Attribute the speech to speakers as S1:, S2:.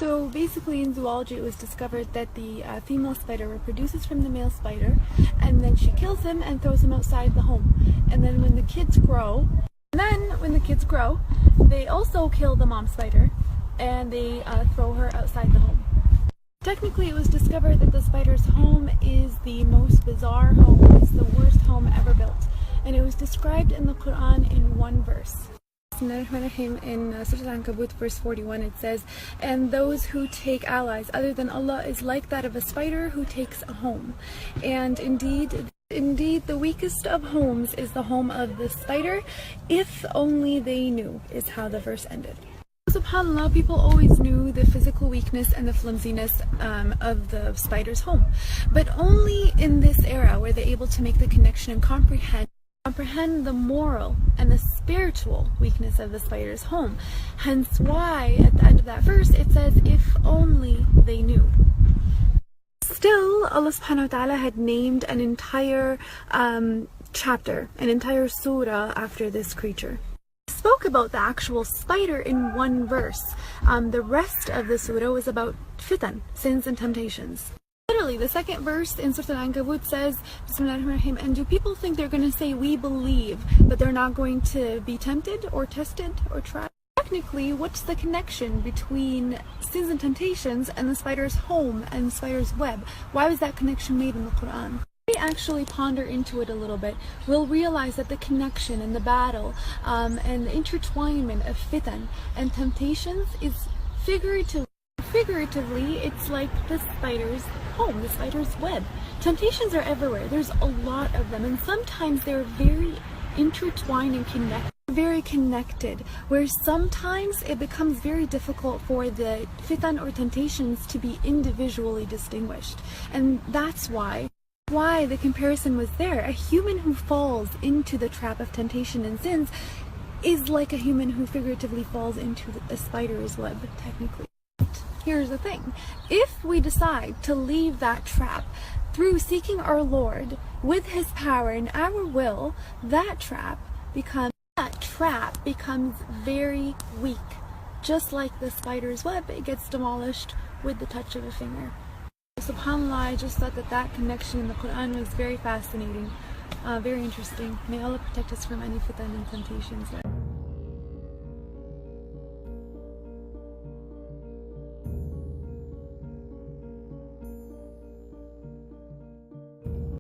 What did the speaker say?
S1: So basically in zoology it was discovered that the female spider reproduces from the male spider, and then she kills him and throws him outside the home. And then when the kids grow, they also kill the mom spider and they throw her outside the home. Technically it was discovered that the spider's home is the most bizarre home. It's the worst home ever built. And it was described in the Quran in one verse. In Surah Al-Ankabut verse 41 it says, "And those who take allies other than Allah is like that of a spider who takes a home. And indeed the weakest of homes is the home of the spider, if only they knew," is how the verse ended. SubhanAllah, people always knew the physical weakness and the flimsiness of the spider's home. But only in this era were they able to make the connection and comprehend the moral and the spiritual weakness of the spider's home. Hence why at the end of that verse it says, "If only they knew." Still, Allah subhanahu wa ta'ala had named an entire chapter, an entire surah after this creature. He spoke about the actual spider in one verse. The rest of the surah was about fitan, sins and temptations. Literally, the second verse in Surah Al-Ankabut says, Bismillahirrahmanirrahim, "And do people think they're going to say we believe, but they're not going to be tempted or tested or tried?" Technically, what's the connection between sins and temptations and the spider's home and the spider's web? Why was that connection made in the Quran? If we actually ponder into it a little bit, we'll realize that the connection and the battle and the intertwinement of fitan and temptations is figuratively, it's like the spider's home, the spider's web. Temptations are everywhere. There's a lot of them, and sometimes they're very intertwined and connected, where sometimes it becomes very difficult for the fitan or temptations to be individually distinguished. And that's why the comparison was there. A human who falls into the trap of temptation and sins is like a human who figuratively falls into a spider's web, technically. Here's the thing. If we decide to leave that trap through seeking our Lord with His power and our will, that trap becomes very weak. Just like the spider's web, it gets demolished with the touch of a finger. SubhanAllah, I just thought that connection in the Quran was very fascinating, very interesting. May Allah protect us from any fitan and temptations.